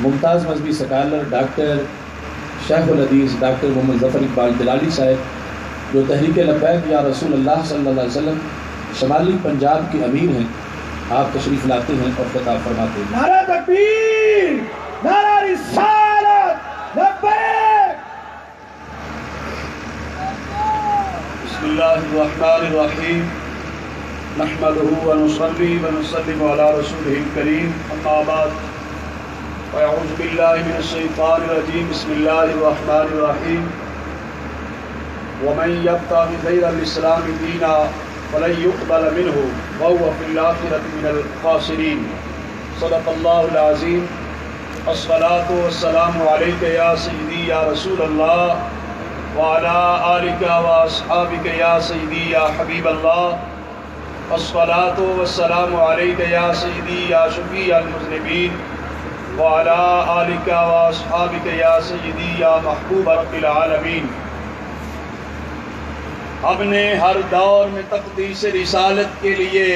ممتاز مذہبی scholar doctor شیخ الحدیث doctor محمد ظفر اقبال جلالی صاحب جو تحریک لبیک یا رسول اللہ صلی اللہ علیہ وسلم شمالی پنجاب کے امیر ہیں، آپ تشریف لاتے ہیں اور خطاب فرماتے ہیں۔ نعرہ تکبیر، نعرہ رسالت، لبیک۔ بسم اللہ الرحمن الرحیم، نحمدہ ونصلی ونسلم علی رسولہ الکریم، اما بعد فاعوذ باللہ من الشیطان الرجیم، بسم اللہ الرحمن الرحیم۔ ومن یبتغ غیر الاسلام دینا فلن يقبل منه وهو في الآخرة من الخاسرين، صدق اللہ العظیم۔ الصلاة والسلام علیک یا سیدی یا رسول اللہ وعلى آلك وأصحابك يا سيدي يا حبيب الله، الصلاة والسلام عليك يا سيدي يا شفيع المذنبين، وعلى آلك وأصحابك يا سيدي يا محبوب رب العالمين۔ ہم نے ہر دور میں تقدیس رسالت کے لیے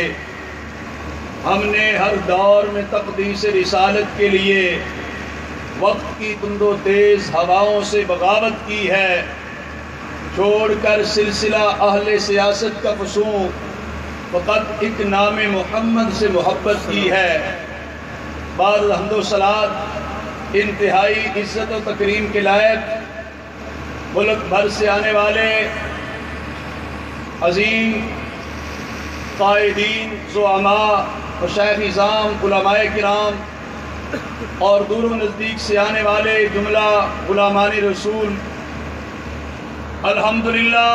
تقدیس رسالت کے لیے وقت کی تند و تیز ہواؤں سے بغاوت کی ہے، چھوڑ کر سلسلہ اہل سیاست کا فسوں، فقط ایک نام محمد سے محبت کی ہے۔ بعد الحمد و صلات انتہائی عزت و تکریم کے لائق ملک بھر سے آنے والے عظیم قائدین، زعماء، مشائخ نظام، علماء کرام اور دور و نزدیک سے آنے والے جملہ غلامان رسول، الحمدللہ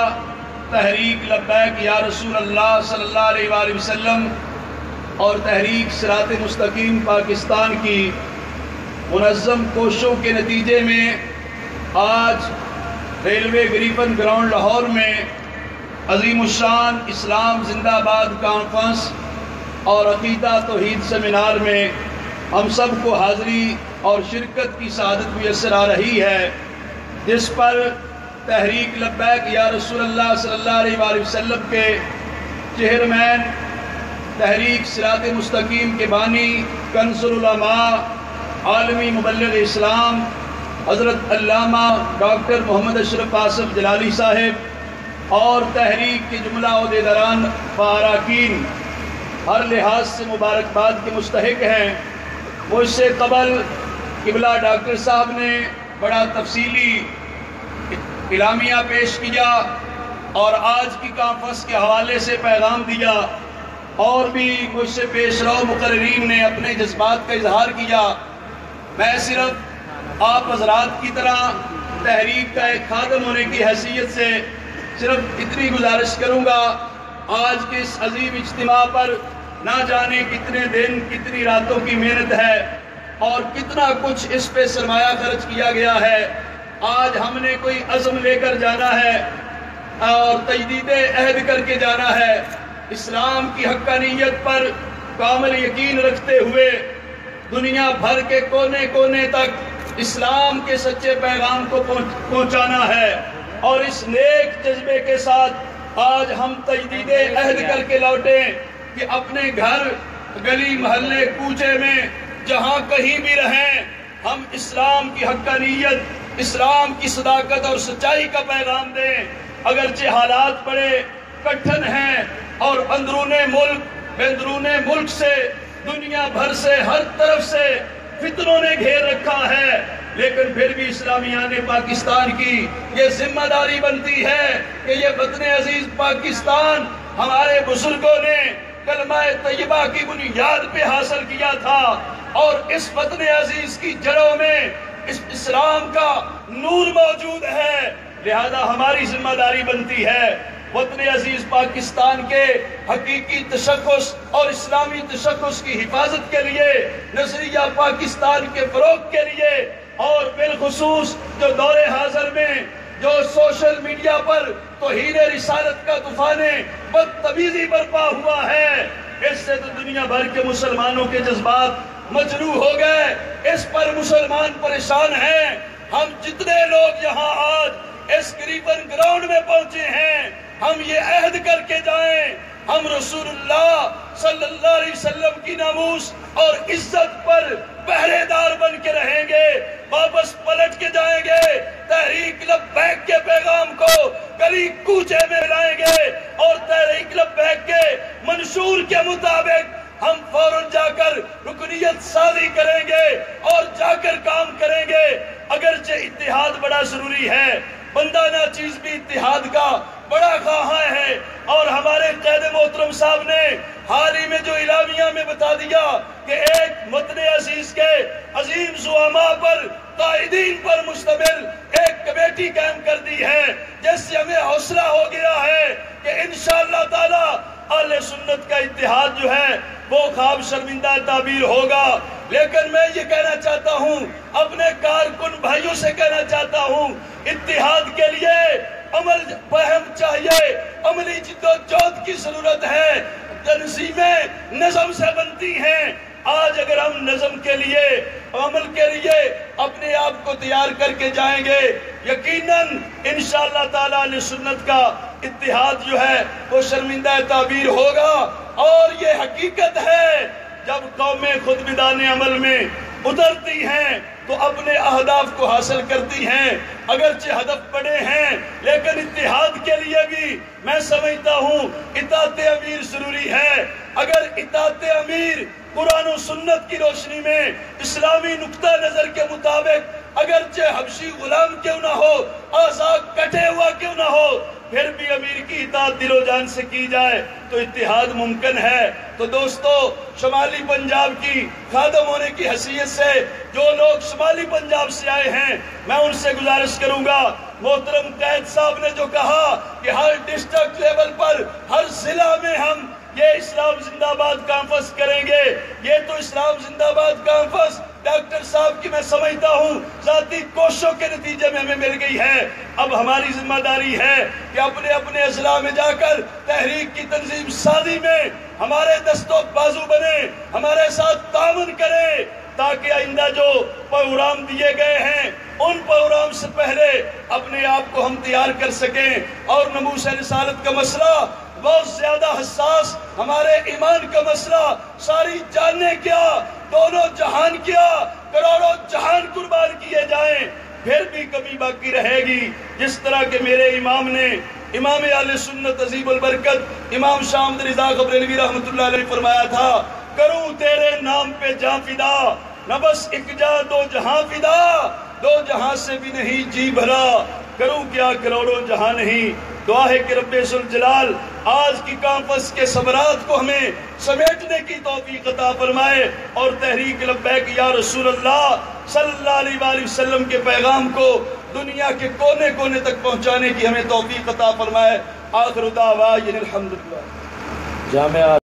تحریک لبیک یا رسول اللہ صلی اللہ علیہ وآلہ وسلم اور تحریک صراط مستقیم پاکستان کی منظم کوششوں کے نتیجے میں آج ریلوے گریفن گراؤنڈ لاہور میں عظیم الشان اسلام زندہ آباد کانفرنس اور عقیدہ توحید سیمینار میں ہم سب کو حاضری اور شرکت کی سعادت میسر آ رہی ہے، جس پر تحریک لبیک یا رسول اللہ صلی اللہ علیہ وآلہ وسلم کے چیئرمین، تحریک صراط مستقیم کے بانی، کنز العلماء، عالمی مبلغ اسلام حضرت علامہ ڈاکٹر محمد اشرف آصف جلالی صاحب اور تحریک کے جملہ عہدیداران و اراکین ہر لحاظ سے مبارکباد کے مستحق ہیں۔ مجھ سے قبل قبلہ ڈاکٹر صاحب نے بڑا تفصیلی اعلامیہ پیش کیا اور آج کی کانفرنس کے حوالے سے پیغام دیا، اور بھی مجھ سے پیش رو مقررین نے اپنے جذبات کا اظہار کیا۔ میں صرف آپ حضرات کی طرح تحریک کا ایک خادم ہونے کی حیثیت سے صرف اتنی گزارش کروں گا، آج کے اس عظیم اجتماع پر نہ جانے کتنے دن کتنی راتوں کی محنت ہے اور کتنا کچھ اس پہ سرمایہ خرچ کیا گیا ہے۔ آج ہم نے کوئی عزم لے کر جانا ہے اور تجدید عہد کر کے جانا ہے، اسلام کی حقانیت پر کامل یقین رکھتے ہوئے دنیا بھر کے کونے کونے تک اسلام کے سچے پیغام کو پہنچانا ہے، اور اس نیک جذبے کے ساتھ آج ہم تجدید عہد کر کے لوٹیں کہ اپنے گھر، گلی، محلے، کوچے میں جہاں کہیں بھی رہیں، ہم اسلام کی حقانیت، اسلام کی صداقت اور سچائی کا پیغام دیں۔ اگرچہ حالات بڑے کٹھن ہیں اور اندرون ملک بیرون ملک سے، دنیا بھر سے، ہر طرف سے فتنوں نے گھیر رکھا ہے، لیکن پھر بھی اسلامیان پاکستان کی یہ ذمہ داری بنتی ہے کہ یہ وطن عزیز پاکستان ہمارے بزرگوں نے کلمہ طیبہ کی بنیاد پہ حاصل کیا تھا، اور اس وطن عزیز کی جڑوں میں اس اسلام کا نور موجود ہے، لہذا ہماری ذمہ داری بنتی ہے وطن عزیز پاکستان کے حقیقی تشخص اور اسلامی تشخص کی حفاظت کے لیے، نظریہ پاکستان کے فروغ کے لیے، اور بالخصوص جو دور حاضر میں جو سوشل میڈیا پر توہین رسالت کا طوفان بدتمیزی برپا ہوا ہے، اس سے تو دنیا بھر کے مسلمانوں کے جذبات مجروح ہو گئے، اس پر مسلمان پریشان ہیں۔ ہم جتنے لوگ یہاں آج اس گریفن گراؤنڈ میں پہنچے ہیں، ہم یہ عہد کر کے جائیں، ہم رسول اللہ صلی اللہ علیہ وسلم کی ناموس اور عزت پر پہرے دار بن کے رہیں کوچے میں لائیں گے اور تحریک لبیک کے منشور کے مطابق ہم فوراً جا کر رکنیت سازی کریں گے اور جا کر کام کریں گے۔ اگرچہ اتحاد بڑا ضروری ہے، بندہ ناچیز بھی اتحاد کا بڑا خواہاں ہے، اور ہمارے قائد محترم صاحب نے حال ہی میں جو اعلامیہ میں بتا دیا کہ ایک متن عزیز کے عظیم زعماء پر، قائدین پر مشتمل ایک کمیٹی قائم کر دی ہے، جس سے ہمیں حوصلہ ہو گیا ہے کہ انشاءاللہ تعالی اہل سنت کا اتحاد جو ہے وہ خواب شرمندہ تعبیر ہوگا۔ لیکن میں یہ کہنا چاہتا ہوں، اپنے کارکن بھائیوں سے کہنا چاہتا ہوں، اتحاد کے لیے عمل فہم چاہیے، عملی جد و جہد کی ضرورت ہے۔ تنظیمیں نظم سے بنتی ہیں، آج اگر ہم نظم کے لیے، عمل کے لیے اپنے آپ کو تیار کر کے جائیں گے، یقیناً انشاءاللہ تعالی اہل سنت کا اتحاد جو ہے وہ شرمندہ تعبیر ہوگا۔ اور یہ حقیقت ہے، جب قومیں خود میدان عمل میں اترتی ہیں تو اپنے اہداف کو حاصل کرتی ہیں، اگرچہ ہدف بڑے ہیں، لیکن اتحاد کے لیے بھی میں سمجھتا ہوں اطاعت امیر ضروری ہے۔ اگر اطاعت امیر قرآن و سنت کی روشنی میں اسلامی نقطہ نظر کے مطابق اگرچہ حبشی غلام کیوں نہ ہو، آزاد کٹے ہوا کیوں نہ ہو، پھر بھی امیر کی اطاعت دل و جان سے کی جائے تو اتحاد ممکن ہے۔ تو دوستو، شمالی پنجاب کی خادم ہونے کی حیثیت سے جو لوگ شمالی پنجاب سے آئے ہیں، میں ان سے گزارش کروں گا، محترم قائد صاحب نے جو کہا کہ ہر ڈسٹرکٹ لیول پر، ہر ضلع میں ہم یہ اسلام زندہ آباد کانفرنس کریں گے، یہ تو اسلام زندہ آباد کانفرنس ڈاکٹر صاحب کی میں سمجھتا ہوں ذاتی کوششوں کے نتیجے میں ہمیں مل گئی ہے۔ اب ہماری ذمہ داری ہے کہ اپنے اپنے اضلاع میں جا کر تحریک کی تنظیم سازی میں ہمارے دست و بازو بنے، ہمارے ساتھ تعاون کریں، تاکہ آئندہ جو پروگرام دیے گئے ہیں ان پروگرام سے پہلے اپنے آپ کو ہم تیار کر سکیں۔ اور نموذج رسالت کا مسئلہ بہت زیادہ حساس، ہمارے ایمان کا مسئلہ، ساری جانیں کیا، دونوں جہان کیا، کروڑوں جہان قربان کیے جائیں، پھر بھی کمی باقی رہے گی۔ جس طرح کہ میرے امام نے، امام اہل سنت عظیم البرکت امام شاہ احمد رضا بریلوی رحمۃ اللہ علیہ فرمایا تھا، کروں تیرے نام پہ جاں فدا، نہ بس ایک جاں دو جہاں فدا، دو جہاں سے بھی نہیں جی بھرا، کروں کیا کروڑوں جہاں نہیں۔ دعا ہے کہ رب ذوالجلال آج کی کانفرنس کے ثمرات کو ہمیں سمیٹنے کی توفیق عطا فرمائے، اور تحریک لبیک یا رسول اللہ صلی اللہ علیہ وآلہ وسلم کے پیغام کو دنیا کے کونے کونے تک پہنچانے کی ہمیں توفیق عطا فرمائے۔ آخر دعوانا الحمدللہ۔ جامعہ